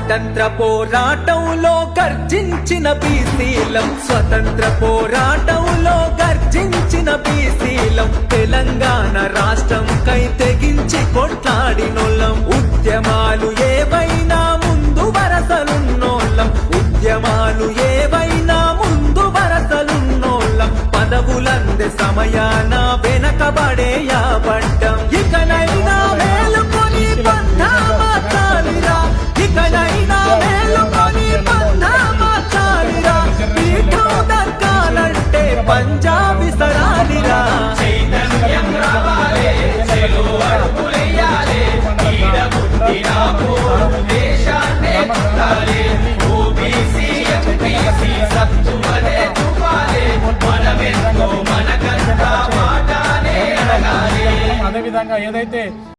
స్వాతంత్ర పోరాటంలో గర్జించిన బీసీలం, స్వతంత్ర పోరాటంలో గర్జించిన బీసీలం, తెలంగాణ రాష్ట్రం కై తెగించి కొట్లాడినోళ్ళం, ఉద్యమాలు ఏవైనా ముందు వరసలున్నోళ్ళం, ఉద్యమాలు ఏవైనా ముందు వరసలున్నోళ్ళం, పదవులందే సమయాన వెనకబడేయబడ్డం, ఇకనైనా మేలుకొని పంథా మార్చాలిరా, ఇకనైనా మేలుకొని పంథా మార్చాలిరా, పీఠం దక్కాలంటే పంజాబీ సరాలిరా. చైతన్యం రావాలే, చెలో అడుగులెయ్యాలే, ఈడబుట్టినాము దేశాన్నే పుట్టాలే, ఓబీసీ ఎంపీసీ సత్తువలే తువ్వాలే, మనమెంతో మనకంతా మాటానే అడగాలే. అదేవిధంగా ఏదైతే